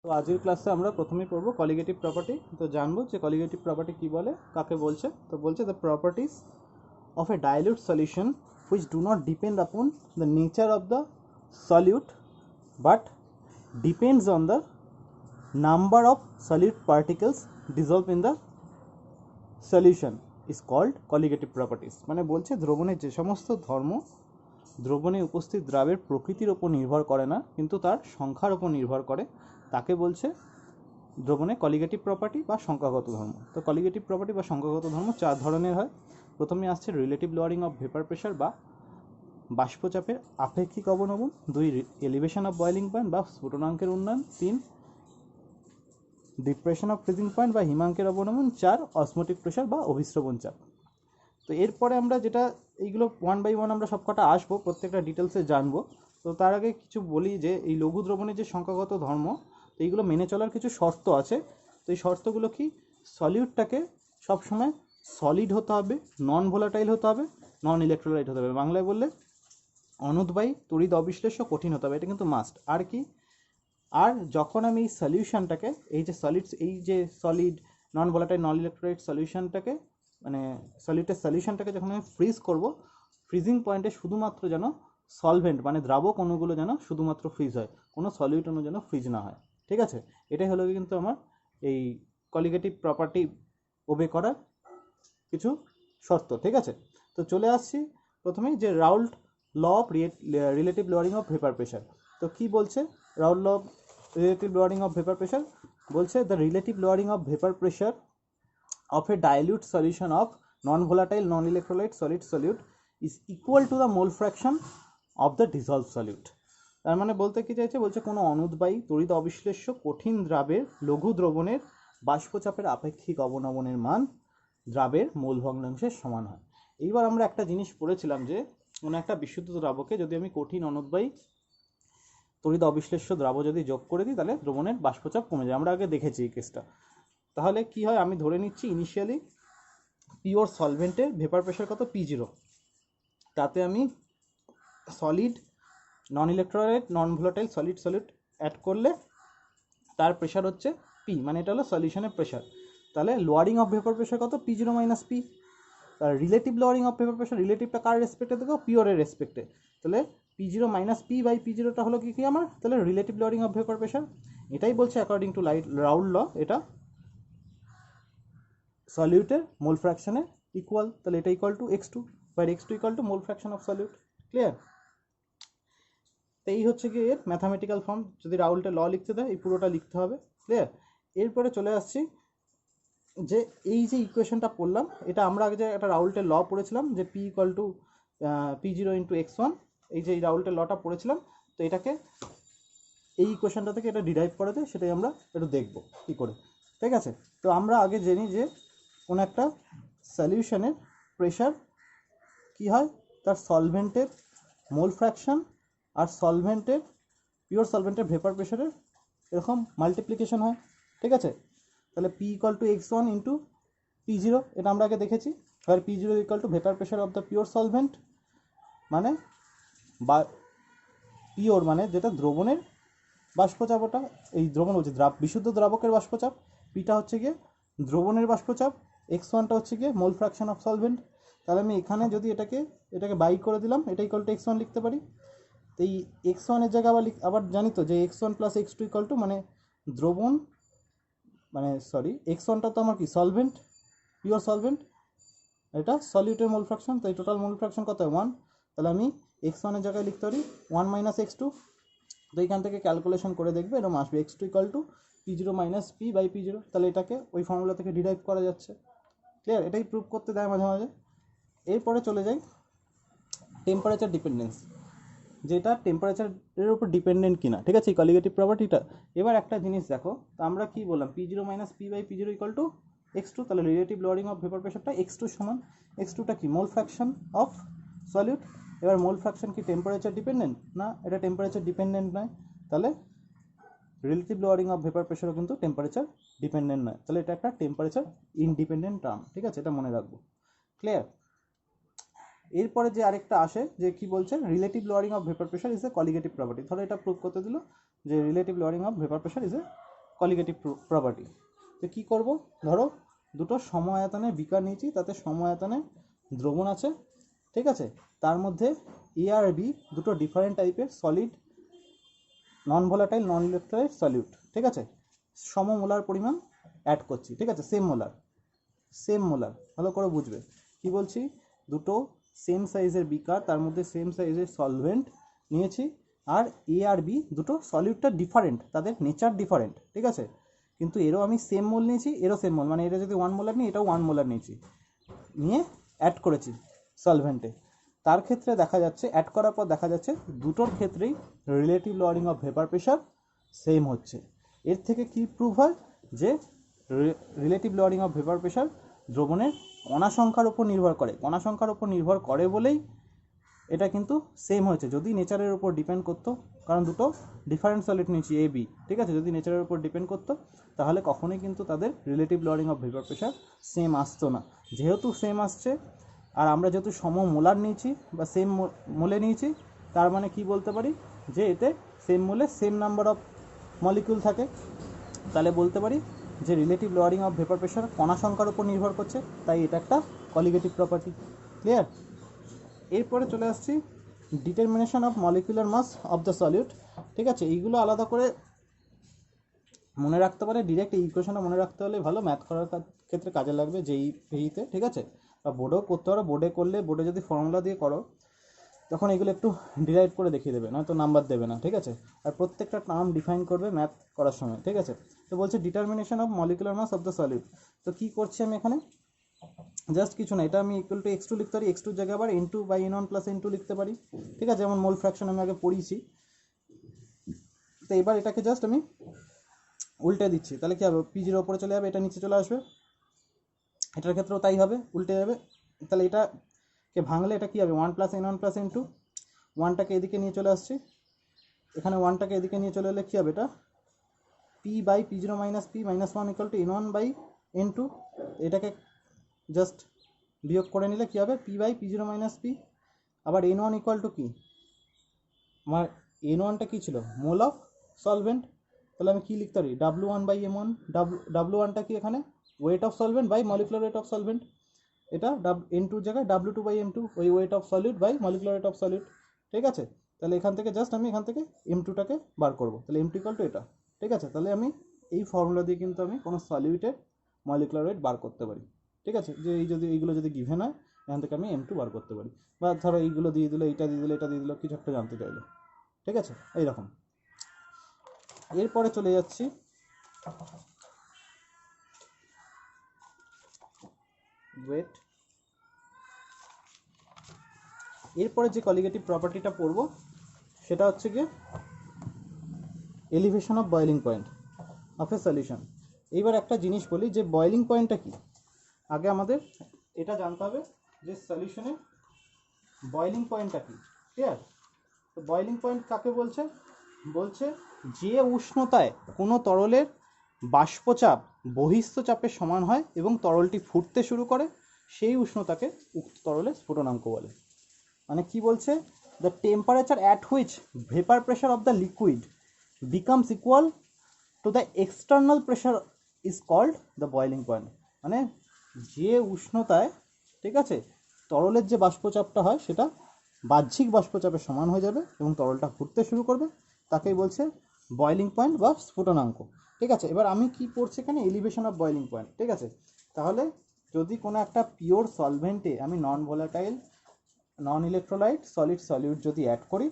তো আজকের ক্লাসে আমরা প্রথমেই পড়বো কলিগেটিভ প্রপার্টি। তো জানবো যে কলিগেটিভ প্রপার্টি কি বলে, কাকে বলছে। তো বলছে the properties of a dilute solution which do not depend upon the nature of the solute but depends on the number of solute particles dissolved in the solution is called colligative properties। মানে বলছে দ্রবণের যে সমস্ত ধর্ম দ্রবণে উপস্থিত দ্রাবের প্রকৃতির ওপর নির্ভর করে না, কিন্তু তার সংখ্যার ওপর নির্ভর করে, তাকে বলছে দ্রবণে কলিগেটিভ প্রপার্টি বা সংখ্যাগত ধর্ম। তো কলিগেটিভ প্রপার্টি বা সংখ্যাগত ধর্ম চার ধরনের হয়। প্রথমে আসছে relative lowering of vapour pressure বা বাষ্পচাপের আপেক্ষিক অবনমন, 2 এলিভেশন অফ বয়েলিং পয়েন্ট বা স্ফুটনাঙ্কের উন্নয়ন, 3 ডিপ্রেশন অফ ফ্রিজিং পয়েন্ট বা হিমাঙ্কের অবনমন, 4 অসমোটিক প্রেশার বা অভিস্রবণ চাপ। তো এরপরে আমরা যেটা এইগুলো ওয়ান বাই ওয়ান আমরা সবকটা আসবো, প্রত্যেকটা ডিটেলসে জানবো। তো তার আগে কিছু বলি যে এই লঘু দ্রবণের যে সংখ্যাগত ধর্ম, তো এইগুলো মেনে চলার কিছু শর্ত আছে। তো এই শর্তগুলো কি, সলিউটটাকে সবসময় সলিড হতে হবে, নন ভোলাটাইল হতে হবে, নন ইলেকট্রোলাইট হতে হবে। বাংলায় বললে অনুদ্বায়ী, তড়িৎ অবিশ্লেষ্য, কঠিন হতে হবে, এটা কিন্তু মাস্ট। আর কি, আর যখন আমি এই সলিউশনটাকে, এই যে সলিডস, এই যে solid, non volatile, non electrolyte সলিউশনটাকে, মানে সলিডের সলিউশনটাকে যখন আমি ফ্রিজ করব, ফ্রিজিং পয়েন্টে শুধুমাত্র যেন সলভেন্ট মানে দ্রাবক অণুগুলো যেন শুধুমাত্র ফ্রিজ হয়, কোনো সলিউট অণু যেন ফ্রিজ না হয়। ঠিক আছে, এটাই হলো কিন্তু আমার এই কলিগেটিভ প্রপার্টি ওবে করার কিছু শর্ত। ঠিক আছে, তো চলে আসছি প্রথমেই যে Raoult law of relative lowering of vapour pressure. তো কি বলছে Raoult law of relative lowering of vapour pressure? বলছে the relative lowering of vapour pressure of a dilute solution of non-volatile non-electrolyte solid solute is equal to the mole fraction of the dissolved solute। তার মানে বলতে কি চাইছে, বলছে কোনো অনুদ্বায়ী তড়িৎ অবিশ্লেষ্য কঠিন দ্রাবের লঘু দ্রবণের বাষ্পচাপের আপেক্ষিক অবনমনের মান দ্রাবের মোল ভগ্নাংশের সমান হয়। এইবার আমরা একটা জিনিস পড়েছিলাম যে কোনো একটা বিশুদ্ধ দ্রাবকে যদি আমি কঠিন অনুদ্বায়ী তড়িৎ অবিশ্লেষ্য দ্রাব যদি যোগ করে দিই, তাহলে দ্রবণের বাষ্পচাপ কমে যায়। আমরা আগে দেখেছি এই কেসটা। তাহলে কি হয়, আমি ধরে নিচ্ছি ইনিশিয়ালি পিওর সলভেন্টের ভেপার প্রেশার কত, P0। তাতে আমি solid, non electrolyte, non volatile, solid solid add করলে তার প্রেশার হচ্ছে পি, মানে এটা হলো সলিউশনের প্রেশার। তাহলে লোয়ারিং অফ ভেপার প্রেশার কত, P0 মাইনাস পি। তার relative lowering of vapour pressure, রিলেটিভটা কার রেসপেক্টে দেখো, পিওরের রেসপেক্টে। তাহলে P0 মাইনাস পি বাই P0টা হলো কি আমার, তাহলে relative lowering of vapour pressure. এটাই বলছে অ্যাকর্ডিং টু রাউল্ট ল, এটা সলিউটের মোল ফ্র্যাকশনে ইকুয়াল। তাহলে এটা equal to x2, by x2 equal to mole fraction of solute. Clear? তো এই হচ্ছে কি এর ম্যাথামেটিক্যাল ফর্ম। যদি রাউল্টের ল লিখতে দেয়, এই পুরোটা লিখতে হবে। ক্লিয়ার? এরপরে চলে আসছি যে এই যে ইকুয়েশনটা পড়লাম, এটা আমরা আগে যে একটা রাউল্টের ল পড়েছিলাম যে P equal to P0 into x1, এই যে এই রাউল্টের লটা পড়েছিলাম। তো এটাকে এই ইকুয়েশনটা থেকে এটা ডিরাইভ করা যায়, সেটাই আমরা একটু দেখব কী করে। ঠিক আছে, তো আমরা আগে জেনি যে কোনো একটা সলিউশনের প্রেশার কি হয়, তার সলভেন্টের মোল ফ্র্যাকশন আর সলভেন্টের, পিওর সলভেন্টের ভেপার প্রেশারের এরকম মাল্টিপ্লিকেশন হয়। ঠিক আছে, তাহলে P equal to x1 into P0, এটা আমরা আগে দেখেছি। আর P0 equal two vapour pressure of the pure solvent, মানে বা পিওর মানে যেটা দ্রবণের বাষ্পচাপ, ওটা এই দ্রবণ বলছে বিশুদ্ধ দ্রাবকের বাষ্পচাপ। পিটা হচ্ছে গিয়ে দ্রবণের বাষ্পচাপ, x1টা হচ্ছে গিয়ে মোল ফ্র্যাকশন অফ সলভেন্ট। তাহলে আমি এখানে যদি এটাকে বাই করে দিলাম, এটা ইকুয়াল টু x1 লিখতে পারি। তো এই x1 এর জায়গায় আবার জানি তো যে x1 plus x2 equal two, মানে দ্রবণ, মানে সরি x1টা তো আমার কি সলভেন্ট, পিওর সলভেন্ট, এটা সলিউটের মোল ফ্র্যাকশন। তো এই টোটাল মোল ফ্র্যাকশন কত হয় 1। তাহলে আমি x1 এর জায়গায় লিখতে পারি 1 মাইনাস x2। তো এইখান থেকে ক্যালকুলেশন করে দেখবে এরকম আসবে x2 equal to P0 minus P by P0। তাহলে এটাকে ওই ফর্মুলা থেকে ডিরাইভ করা যাচ্ছে। ক্লিয়ার? এটাই প্রুভ করতে দেয় মাঝে মাঝে। এরপরে চলে যাই টেম্পারেচার ডিপেন্ডেন্স, যেটা টেম্পারেচারের উপর ডিপেন্ডেন্ট কিনা। ঠিক আছে, এই কলিগেটিভ প্রপার্টিটা। এবার একটা জিনিস দেখো, তো আমরা কি বললাম, P0 minus P by P0 equal to x2। তাহলে রিলেটিভ লোয়ারিং অফ ভেপার প্রেশারটা x2 সমান, x2টা কি মোল ফ্র্যাকশন অফ সলিউট। এবার মোল ফ্র্যাকশন কি টেম্পারেচার ডিপেন্ডেন্ট? না, এটা টেম্পারেচার ডিপেন্ডেন্ট নয়। তাহলে রিলেটিভ লোয়ারিং অফ ভেপার প্রেশারও কিন্তু টেম্পারেচার ডিপেন্ডেন্ট নয়। তাহলে এটা একটা টেম্পারেচার ইনডিপেন্ডেন্ট টার্ম। ঠিক আছে, এটা মনে রাখবো। ক্লিয়ার? এরপরে যে আরেকটা আসে যে কি বলছে, relative lowering of vapour pressure is a colligative property. ধরো এটা প্রুভ করতে দিল যে relative lowering of vapour pressure is a colligative property. তো কী করব, ধরো দুটো সম আয়তনের বিকার নিয়েছি, তাতে সম আয়তনে দ্রবণ আছে, ঠিক আছে, তার মধ্যে এ আর বি দুটো ডিফারেন্ট টাইপের solid non volatile non electrolyte solute, ঠিক আছে, সমমোলার পরিমাণ অ্যাড করছি, ঠিক আছে, সেম মোলার, ভালো করে বুঝবে কি বলছি। দুটো সেম সাইজের বিকার, তার মধ্যে সেম সাইজের সলভেন্ট নিয়েছি, আর এ আর বি দুটো সলিউটটা ডিফারেন্ট, তাদের নেচার ডিফারেন্ট, ঠিক আছে, কিন্তু এরও আমি সেম মোল নিয়েছি, এরও সেম মোল, মানে এটা যদি 1 মোলার নিই, এটাও 1 মোলার নিয়েছি, নিয়ে অ্যাড করেছি সলভেন্টে। তার ক্ষেত্রে দেখা যাচ্ছে, অ্যাড করার পর দেখা যাচ্ছে দুটোর ক্ষেত্রেই relative lowering of vapour pressure same হচ্ছে। এর থেকে কি প্রুভ হয় যে relative lowering of vapour pressure দ্রবণের কণা সংখ্যার উপর নির্ভর করে, কণা সংখ্যার উপর নির্ভর করে বলেই এটা কিন্তু সেম হয়েছে। যদি নেচারের উপর ডিপেন্ড করতো, কারণ দুটো ডিফারেন্ট সলিড নিয়েছি এ বি, ঠিক আছে, যদি নেচারের উপর ডিপেন্ড করতো তাহলে কখনোই কিন্তু তাদের relative lowering of vapour pressure same আসতো না। যেহেতু সেম আসছে, আর আমরা যেহেতু সম মোলার নিয়েছি বা সেম মোলে নিয়েছি, তার মানে কি বলতে পারি যে এতে সেম মোলে সেম নাম্বার অফ মলিকিউল থাকে, তাহলে বলতে পারি যে relative lowering of vapour pressure কণা সংখ্যার উপর নির্ভর করছে, তাই এটা একটা কলিগেটিভ প্রপার্টি। ক্লিয়ার? এরপরে চলে আসছি determination of molecular mass of the solute, ঠিক আছে, এইগুলো আলাদা করে মনে রাখতে পারে, ডিরেক্ট এই ইকুয়েশনটা মনে রাখতে হলে ভালো, ম্যাথ করার ক্ষেত্রে কাজে লাগবে যেই ভেইতে, ঠিক আছে, বা বোর্ডেও করতে পারো, বোর্ডে করলে বোর্ডে যদি ফর্মুলা দিয়ে করো তখন এগুলো একটু ডিরাইভ করে দেখিয়ে দেবে, নয়তো নাম্বার দেবে না, ঠিক আছে, আর প্রত্যেকটা টার্ম ডিফাইন করবে ম্যাথ করার সময়, ঠিক আছে। তো বলছে determination of molecular mass of the solute. তো কী করছি আমি এখানে, জাস্ট কিছু না, এটা আমি ইকুয়াল টু x2 লিখতে পারি, x2 জায়গায় আবার n2 by n1 plus n2 লিখতে পারি, ঠিক আছে, যেমন মোল ফ্র্যাকশন আমি আগে পড়িয়েছি। তো এবার এটাকে জাস্ট আমি উল্টে দিচ্ছি, তাহলে কী হবে, p0 ওপরে চলে যাবে, এটা নিচে চলে আসবে, এটার ক্ষেত্রেও তাই হবে, উল্টে যাবে। তাহলে এটাকে ভাঙলে এটা কী হবে, 1 প্লাস n1 প্লাস n2, 1টাকে এদিকে নিয়ে চলে আসছি, এখানে 1টাকে এদিকে নিয়ে চলে এলে কী হবে, এটা p by p0 minus p minus 1 equal to n1 by n2, এটাকে জাস্ট বিয়োগ করে নিলে কী হবে, p by p0 minus p, আবার n1 ইকুয়াল টু কি, আমার n1টা কী ছিল, মোল অফ সলভেন্ট, তাহলে আমি কী লিখতে পারি, w1 বাই m1, w1টা কি এখানে weight of solvent by molecular weight of solvent, এটা n2 জায়গায় w2 বাই m2, ওই weight of solid by molecular weight of solid, ঠিক আছে। তাহলে এখান থেকে জাস্ট আমি এখান থেকে m2টাকে বার করবো, তাহলে m2 ইকুয়াল টু এটা, ঠিক আছে। তাহলে আমি এই ফর্মুলা দিয়ে কিন্তু আমি কোনো সলিউটের মলিকুলার ওয়েট বার করতে পারি, ঠিক আছে, যে এইগুলো যদি গিভেন হয় এখান থেকে আমি m2 বার করতে পারি, বা ধরো এইগুলো দিয়ে দিল, এটা দিয়ে দিল, এটা দিয়ে দিল, কিছু একটা জানতে চাইলো, ঠিক আছে, এইরকম। এরপরে চলে যাচ্ছি ওয়েট। এরপরে যে কলিগেটিভ প্রপার্টিটা পড়বো সেটা হচ্ছে গিয়ে elevation of boiling point of a solution. এইবার একটা জিনিস বলি যে বয়েলিং পয়েন্টটা কি, আগে আমাদের এটা জানতে হবে যে সলিউশনের বয়েলিং পয়েন্টটা কি, ক্লিয়ার? তো বয়েলিং পয়েন্ট কাকে বলছে, বলছে যে উষ্ণতায় কোনো তরলের বাষ্পচাপ বহিস্থ চাপের সমান হয় এবং তরলটি ফুটতে শুরু করে, সেই উষ্ণতাকে উক্ত তরলের স্ফুটনাঙ্ক বলে। মানে কি বলছে, the temperature at which vapour pressure of the liquid becomes equal to the external pressure is called the boiling point. মানে যে উষ্ণতায়, ঠিক আছে, তরলের যে বাষ্পচাপটা হয় সেটা বাহ্যিক বাষ্পচাপের সমান হয়ে যাবে এবং তরলটা ফুটতে শুরু করবে, তাকেই বলছে বয়েলিং পয়েন্ট বা স্ফুটনাঙ্ক, ঠিক আছে। এবার আমি কি পড়ছি এখানে, এলিভেশন অফ বয়েলিং পয়েন্ট, ঠিক আছে। তাহলে যদি কোনো একটা পিওর সলভেন্টে আমি non volatile non electrolyte solid solute যদি অ্যাড করি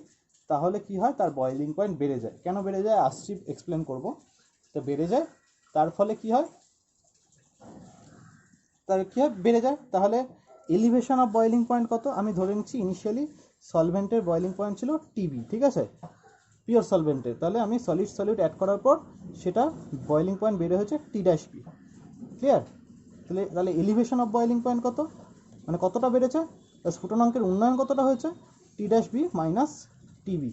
তাহলে কি হয়, তার বয়েলিং পয়েন্ট বেড়ে যায়। কেন বেড়ে যায় আসছি, এক্সপ্লেন করব। তো বেড়ে যায়, তার ফলে কি হয়, বেড়ে যায়। তাহলে এলিভেশন অফ বয়েলিং পয়েন্ট কত, আমি ধরে নিচ্ছি ইনিশিয়ালি সলভেন্টের বয়েলিং পয়েন্ট ছিল টিবি, ঠিক আছে, পিওর সলভেন্টের। তাহলে আমি সলিড সলিউট অ্যাড করার পর সেটা বয়েলিং পয়েন্ট বেড়ে হয়েছে T'(P), ক্লিয়ার? তাহলে এলিভেশন অফ বয়েলিং পয়েন্ট কত, মানে কতটা বেড়েছে, স্ফুটনাঙ্কের উন্নয়ন কতটা হয়েছে, T'(B) minus TB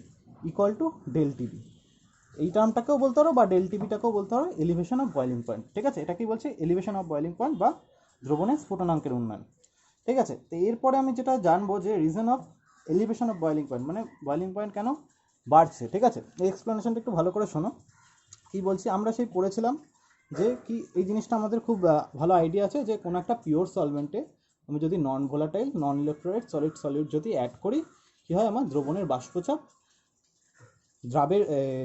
equal to del TB. এই টার্মটাকেও বলতে পারো বা ডেল টিবিটাকেও বলতে পারো এলিভেশন অফ বয়েলিং পয়েন্ট, ঠিক আছে। এটা কি বলছে, এলিভেশন অফ বয়েলিং পয়েন্ট বা দ্রবণের স্ফুটনাঙ্কের উন্নয়ন, ঠিক আছে। তো এরপরে আমি যেটা জানবো যে reason of elevation of boiling point, মানে বয়েলিং পয়েন্ট কেন বাড়ছে, ঠিক আছে। এই এক্সপ্লেনেশনটা একটু ভালো করে শোনো। কি বলছি, আমরা সেই পড়েছিলাম যে কি এই জিনিসটা আমাদের খুব ভালো আইডিয়া আছে যে কোনো একটা পিওর সলভেন্টে আমি যদি নন volatile non electrolyte solid solute যদি অ্যাড করি, কি হয়, আমার দ্রবণের বাষ্পচাপ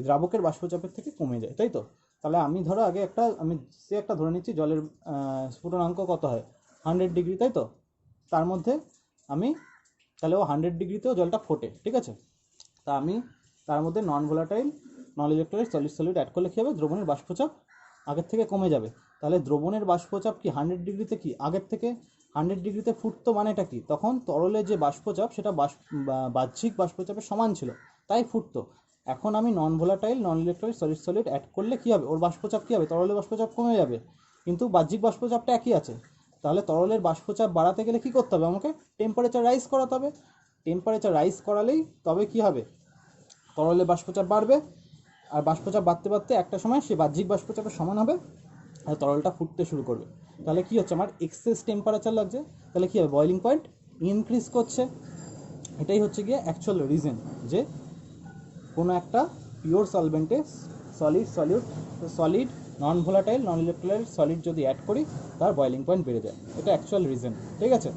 দ্রাবকের বাষ্পচাপের থেকে কমে যায়, তাই তো? তাহলে আমি ধরো আগে একটা ধরে নিচ্ছি জলের স্ফুটনাঙ্ক কত হয় 100 ডিগ্রি, তাই তো? তার মধ্যে আমি তাহলে ও 100 ডিগ্রিতেও জলটা ফোটে, ঠিক আছে? তা আমি তার মধ্যে non volatile non electrolyte solid solute add করলে কী হবে, দ্রবণের বাষ্পচাপ আগের থেকে কমে যাবে। তাহলে দ্রবণের বাষ্পচাপ কি 100 ডিগ্রিতে কি আগের থেকে 100 ডিগ্রিতে ফুটতো, মানেটা কি, তখন তরলের যে বাষ্পচাপ সেটা বাহ্যিক বাষ্পচাপের সমান ছিল, তাই ফুটতো। এখন আমি non volatile non electrolyte solid solute add করলে কী হবে, ওর বাষ্পচাপ কী হবে, তরলের বাষ্পচাপ কমে যাবে, কিন্তু বাহ্যিক বাষ্পচাপটা একই আছে। তাহলে তরলের বাষ্পচাপ বাড়াতে গেলে কী করতে হবে, আমাকে টেম্পারেচার রাইজ করাতে হবে। টেম্পারেচার রাইজ করালেই তবে কী হবে, তরলের বাষ্পচাপ বাড়বে, আর বাষ্পচাপ বাড়তে বাড়তে একটা সময় সে বাহ্যিক বাষ্পচাপের সমান হবে আর তরলটা ফুটতে শুরু করবে। তাহলে কি হচ্ছে, আমার এক্সেস টেম্পারেচার লাগছে, তাহলে কী হবে, বয়লিং পয়েন্ট ইনক্রিজ করছে। এটাই হচ্ছে গিয়ে অ্যাকচুয়াল রিজন যে কোনো একটা পিওর সলভেন্টে solid non volatile non electrolyte solid যদি অ্যাড করি তার বয়লিং পয়েন্ট বেড়ে যায়। এটা অ্যাকচুয়াল রিজন, ঠিক আছে?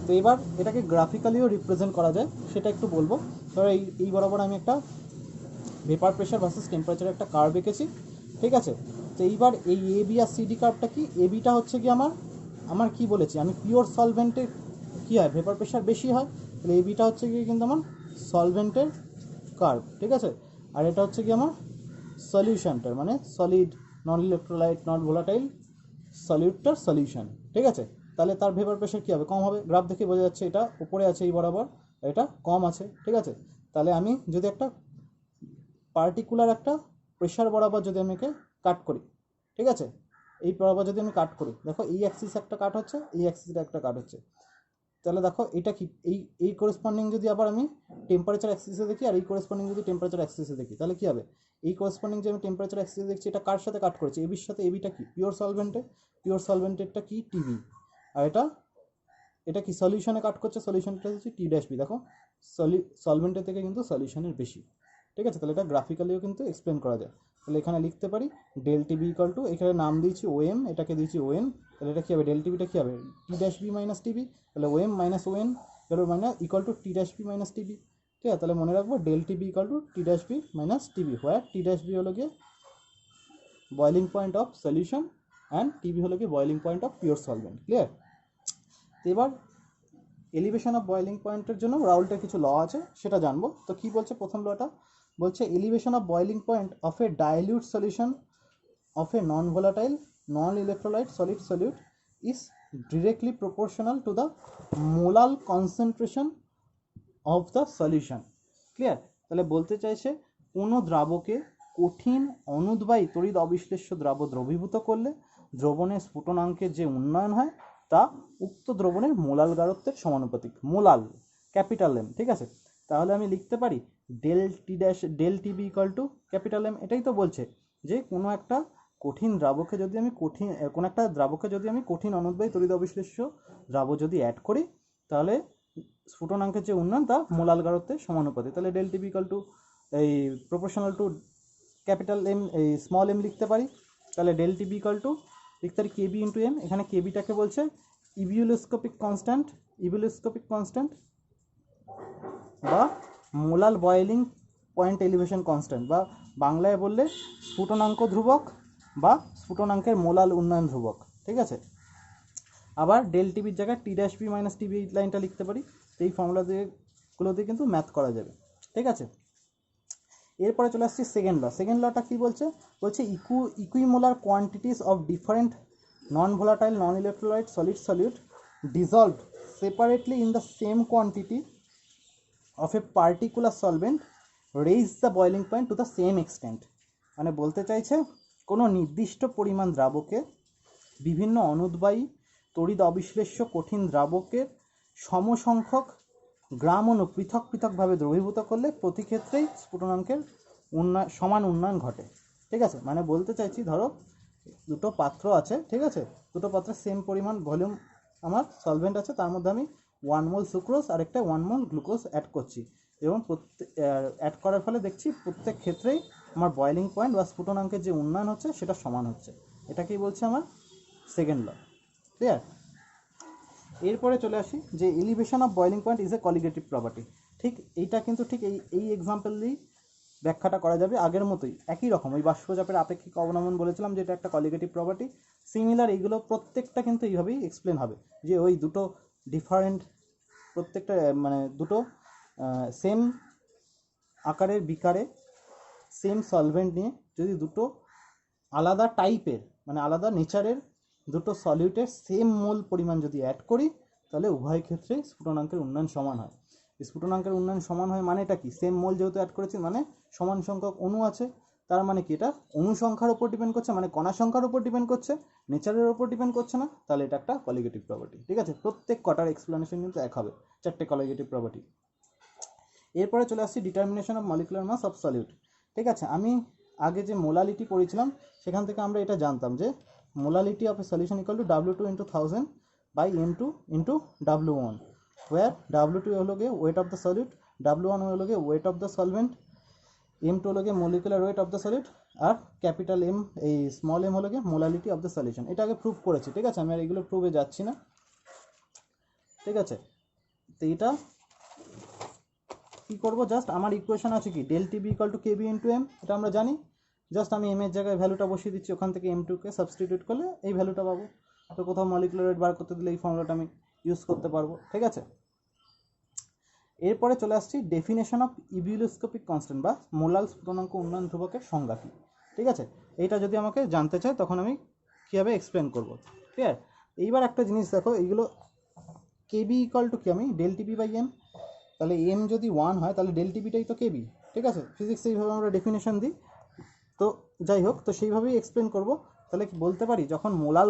তো এবার এটাকে গ্রাফিক্যালিও রিপ্রেজেন্ট করা যায়, সেটা একটু বলবো। ধরো এই বরাবর আমি একটা ভেপার প্রেশার ভার্সেস টেম্পারেচার একটা কার্ভ এঁকেছি, ঠিক আছে? তো এইবার এই এ বি আর সিডি কার্ভটা কি, এ বিটা হচ্ছে কি আমার কি বলেছি, আমি পিওর সলভেন্টে কী হয়, ভেপার প্রেশার বেশি হয়, তাহলে এ বিটা হচ্ছে কি কিন্তু আমার সলভেন্টের কার্ভ, ঠিক আছে? আর এটা হচ্ছে কি আমার সলিউশনটার, মানে solid non electrolyte not volatile সলিউটটার সলিউশন, ঠিক আছে? তাহলে তার ভেপার প্রেশার কী হবে, কম হবে। গ্রাফ দেখে বোঝা যাচ্ছে এটা উপরে আছে এই বরাবর, এটা কম আছে, ঠিক আছে? তাহলে আমি যদি একটা পার্টিকুলার একটা প্রেশার বরাবর যদি আমি একে কাট করি, ঠিক আছে, এই বরাবর যদি আমি কাট করি, দেখো এই অ্যাক্সিস একটা কাট হচ্ছে, এই অ্যাক্সিসটা একটা কাট হচ্ছে, তাহলে দেখো এটা কি এই করেসপন্ডিং যদি আবার আমি টেম্পারেচার অ্যাক্সিসে দেখি আর এই করেসপন্ডিং যদি টেম্পারেচার অ্যাক্সিসে দেখি, তাহলে কী হবে, এই করেসপন্ডিং যে আমি টেম্পারেচার অ্যাক্সিসে দেখছি এটা কার সাথে কাট করেছে, এবির সাথে। এবিটা কি পিওর সলভেন্টেরটা কি টিবি, আর এটা কি সলিউশনে কাট করছে, সলিউশনটা হচ্ছে টি ড্যাশ বি। দেখো সলভেন্টের থেকে কিন্তু সলিউশনের বেশি, ঠিক আছে? তাহলে এটা গ্রাফিক্যালিও কিন্তু এক্সপ্লেন করা যায়। তাহলে এখানে লিখতে পারি ডেল টিবি ইকাল টু, এখানে নাম দিয়েছি ওএম, এটাকে দিয়েছি ওএন, তাহলে এটা কী হবে, ডেল টিবিটা কী হবে, T dash B minus TB, তাহলে OM minus ON equal to T dash B minus TB, ঠিক আছে? তাহলে মনে রাখবো del TB equal to T dash B minus TB, where T dash B হলো গিয়ে boiling point of solution and TB হলো গিয়ে boiling point of pure solvent. Clear? তো এবার এলিভেশন অফ বয়লিং পয়েন্টের জন্য রাউল্টের কিছু ল আছে, সেটা জানবো। তো কি বলছে প্রথম লটা, বলছে elevation of boiling point of A dilute solution of a non-volatile non-electrolyte solid solute is directly proportional to the molar concentration of the solution. Clear? তাহলে বলতে চাইছে কোনো দ্রাবকে কঠিন অনুদ্বায়ী তড়িৎ অবিশ্লেষ্য দ্রবীভূত করলে দ্রবণের স্ফুটনাঙ্কের যে উন্নয়ন হয় তা উক্ত দ্রবণের মোলাল গারত্বের সমানুপাতিক, মোলাল ক্যাপিটাল এম, ঠিক আছে? তাহলে আমি লিখতে পারি del TB equal to capital M. এটাই তো বলছে যে কোনো একটা দ্রাবকে যদি আমি কঠিন অনুদ্বায়ী তড়িৎ অবিশ্লেষ্য দ্রাব যদি অ্যাড করি, তাহলে স্ফুটনাঙ্কের যে উন্নয়ন তা মোলাল গারত্বের সমানুপাতিক। তাহলে ডেল টিবি ইকাল টু এই প্রপোর্শনাল টু ক্যাপিটাল এম, এই স্মল এম লিখতে পারি। তাহলে ডেল টিবি ইকাল টু লিখতে পারি কেবি ইন্টু এম। এখানে কেবিটাকে বলছে ইভিউলোস্কোপিক কনস্ট্যান্ট বা মোলাল বয়েলিং পয়েন্ট এলিভেশন কনস্ট্যান্ট, বা বাংলায় বললে স্ফুটনাঙ্ক ধ্রুবক বা স্ফুটনাঙ্কের মোলাল উন্নয়ন ধ্রুবক, ঠিক আছে? আবার ডেল টিবির জায়গায় টি ড্যাশ বি মাইনাস টিবি লাইনটা লিখতে পারি। তো এই ফর্মুলা দিয়ে কিন্তু ম্যাথ করা যাবে, ঠিক আছে? এরপরে চলে আসছি সেকেন্ড লটা কি বলছে, equimolar quantities of different non volatile non electrolyte solid solute dissolved separately in the same quantity of a particular solvent raise the boiling point to the same extent. মানে বলতে চাইছে কোনো নির্দিষ্ট পরিমাণ দ্রাবকে বিভিন্ন অনুদ্বায়ী তড়িৎ অবিশ্লেষ্য কঠিন দ্রাবকের সমসংখ্যক গ্রাম অণু পৃথকভাবে দ্রবীভূত করলে প্রতি ক্ষেত্রেই স্ফুটনাঙ্কের সমান উন্নয়ন ঘটে, ঠিক আছে? মানে বলতে চাইছি ধরো দুটো পাত্র আছে, ঠিক আছে? দুটো পাত্রে সেম পরিমাণ ভলিউম আমার সলভেন্ট আছে, তার মধ্যে আমি 1 মোল সুক্রোজ আর একটা 1 মোল গ্লুকোজ অ্যাড করছি, এবং অ্যাড করার ফলে দেখছি প্রত্যেক ক্ষেত্রেই আমার বয়েলিং পয়েন্ট বা স্ফুটনাঙ্কের যে উন্নয়ন হচ্ছে সেটা সমান হচ্ছে। এটাকেই বলছে আমার সেকেন্ড ল। ক্লিয়ার? এরপরে চলে আসি যে elevation of boiling point is a colligative property. ঠিক এইটা কিন্তু ঠিক এই এক্সাম্পল দিয়েই ব্যাখ্যাটা করা যাবে, আগের মতোই একই রকম। ওই বাষ্পচাপের আপেক্ষিক অবনমন বলেছিলাম যে এটা একটা কলিগেটিভ প্রপার্টি, সিমিলার এইগুলো প্রত্যেকটা কিন্তু এইভাবেই এক্সপ্লেন হবে যে ওই দুটো ডিফারেন্ট, প্রত্যেকটা মানে দুটো সেম আকারের বিকারে সেম সলভেন্ট নিয়ে যদি দুটো আলাদা টাইপের মানে আলাদা নেচারের দুটো সলিউটের সেম মোল পরিমাণ যদি অ্যাড করি তাহলে উভয় ক্ষেত্রেই স্ফুটনাঙ্কের উন্নয়ন সমান হয়। স্ফুটনাঙ্কের উন্নয়ন সমান হয় মানেটা কি? সেম মোল যেহেতু অ্যাড করেছি মানে সমান সংখ্যক অণু আছে, তার মানে কি এটা অণু সংখ্যার উপর ডিপেন্ড করছে, মানে কণা সংখ্যার উপর ডিপেন্ড করছে, নেচারের উপর ডিপেন্ড করছে না, তাহলে এটা একটা কলিগেটিভ প্রপার্টি। ঠিক আছে? প্রত্যেক কটার এক্সপ্লেনেশন কিন্তু এক হবে, চারটে কলিগেটিভ প্রপার্টি। এরপরে চলে আসছি determination of molecular mass of solute. ঠিক আছে, আমি আগে যে মোলালিটি পড়েছিলাম সেখান থেকে আমরা এটা জানতাম যে molality of a solution equal to W2 × 1000 by M2 × W1, where W2 হলো গিয়ে wait of the solute, W1 হলো গিয়ে wait of the solvent, M2 হলো গিয়ে molecular weight of the solute, আর ক্যাপিটাল M এই স্মল m হলো গিয়ে মোলালিটি অফ দ্য সলিউশন। এটা আগে প্রুভ করেছি। ঠিক আছে, আমি আর এগুলো প্রুভে যাচ্ছি না। ঠিক আছে, তো এটা কী করবো, জাস্ট আমার ইকুয়েশন আছে কি del Tb equal to Kb into M, এটা আমরা জানি। জাস্ট আমি এম এর জায়গায় ভ্যালুটা বসিয়ে দিচ্ছি, ওখান থেকে M2কে সাবস্টিটিউট করলে এই ভ্যালুটা পাবো। তো কোথাও মলিকুলার ওয়েট বার করতে দিলে এই ফর্মুলাটা আমি ইউজ করতে পারবো। ঠিক আছে, এরপরে চলে আসছি ডেফিনেশন অফ ইবিউলোস্কোপিক কনস্ট্যান্ট বা মোলাল স্ফুটনাঙ্ক উন্নয়ন ধ্রুবকের সংজ্ঞা কী। ঠিক আছে, এইটা যদি আমাকে জানতে চায় তখন আমি কীভাবে এক্সপ্লেন করবো। ক্লিয়ার? এইবার একটা জিনিস দেখো, এইগুলো কেবি ইকুয়াল টু কি, আমি ডেল টিবি বাই এম, তাহলে এম যদি 1 হয় তাহলে ডেল টিবিটাই তো কেবি। ঠিক আছে, ফিজিক্সে এইভাবে আমরা ডেফিনেশন দিই। তো যাই হোক, তো সেইভাবেই এক্সপ্লেন করব। তাহলে কি বলতে পারি, যখন মোলাল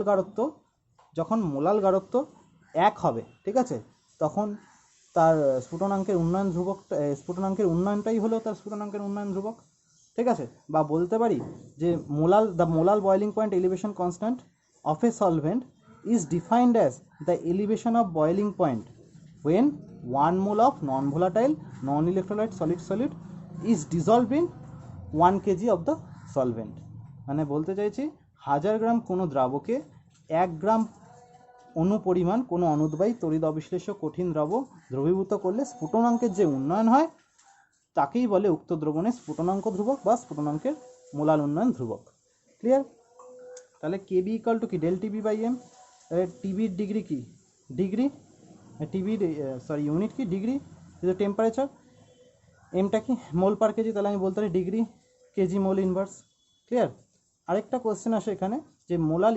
গাঢ়ত্ব 1 হবে, ঠিক আছে, তখন তার স্ফুটনাঙ্কের উন্নয়ন ধ্রুবকটা, স্ফুটনাঙ্কের উন্নয়নটাই হলো তার স্ফুটনাঙ্কের উন্নয়ন ধ্রুবক। ঠিক আছে, বা বলতে পারি যে the মোলাল boiling point elevation constant of A solvent is defined as the elevation of boiling point when 1 mole of non-volatile non-electrolyte solid is dissolved in 1 kg of the solvent। মানে বলতে চাইছি 1000 গ্রাম কোনো দ্রাবকে 1 গ্রাম অনুপরিমাণ কোনো অনুদ্বায়ী তড়িৎ অবিশ্লেষ্য কঠিন দ্রব দ্রবীভূত করলে স্ফুটনাঙ্কের যে উন্নয়ন হয় তাকেই বলে উক্ত দ্রবণের স্ফুটনাঙ্ক ধ্রুবক বা স্ফুটনাঙ্কের মোলাল উন্নয়ন ধ্রুবক। ক্লিয়ার? তাহলে কেবি ইকুয়াল টু কি ডেল টিবি বাই এম। টিবির ডিগ্রি কি? ডিগ্রি, টিবির ইউনিট কি? ডিগ্রি। টেম্পারেচার, এমটা কি? মোল পার কেজি, তাহলে আমি বলতে পারি degree kg mole inverse. Clear? আরেকটা কোয়েশ্চেন আসে এখানে যে molal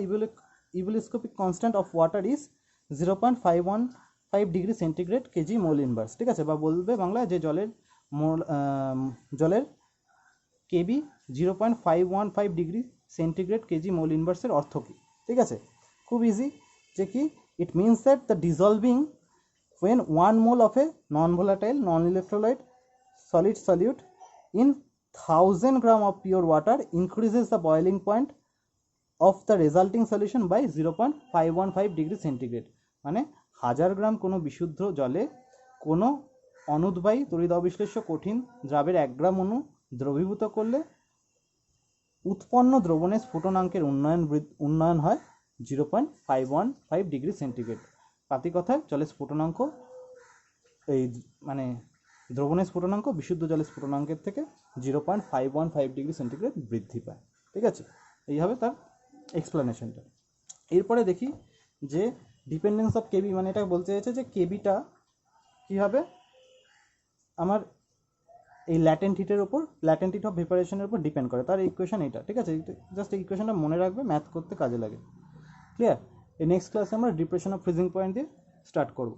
ebullioscopic constant of water is 0.515 degree centigrade kg mole inverse. ঠিক আছে, বা বলবে বাংলা যে জলের KB 0.515 degree centigrade kg mole ইনভার্সের অর্থ কী? ঠিক আছে, খুব ইজি, যে কি it means that the dissolving when 1 mole of a non-volatile non-electrolyte solid solute in 1000 gram of pure water increases the boiling point of the resulting solution by 0.515 degree centigrade। মানে 1000 গ্রাম কোনো বিশুদ্ধ জলে কোনো অনুদ্বায়ী তড়িৎ অবিশ্লেষ্য কঠিন দ্রাবের 1 গ্রাম অণু দ্রবীভূত করলে উৎপন্ন দ্রবণের স্ফুটনাঙ্কের উন্নয়ন হয় 0.515 ডিগ্রি সেন্টিগ্রেড। পাতি কথায় জলের স্ফুটনাঙ্ক, এই মানে দ্রবণের স্ফুটনাঙ্ক বিশুদ্ধ জলের স্ফুটনাঙ্কের থেকে 0.515 ডিগ্রি সেন্টিগ্রেড বৃদ্ধি পায়। ঠিক আছে, এইভাবে তার এক্সপ্লেনেশনটা। এরপরে দেখি যে ডিপেন্ডেন্স অফ কেবি, মানে এটা বলতে চাইছে যে কেবিটা কী হবে আমার এই ল্যাটেন্ট হিটের উপর, ল্যাটেন্ট হিট অফ ভেপারেশনের উপর ডিপেন্ড করে। তার ইকুয়েশন এটা। ঠিক আছে, জাস্ট এই ইকুয়েশনটা মনে রাখবে, ম্যাথ করতে কাজে লাগে। ক্লিয়ার? এই নেক্সট ক্লাসে আমরা ডিপ্রেশন অফ ফ্রিজিং পয়েন্ট দিয়ে স্টার্ট করব।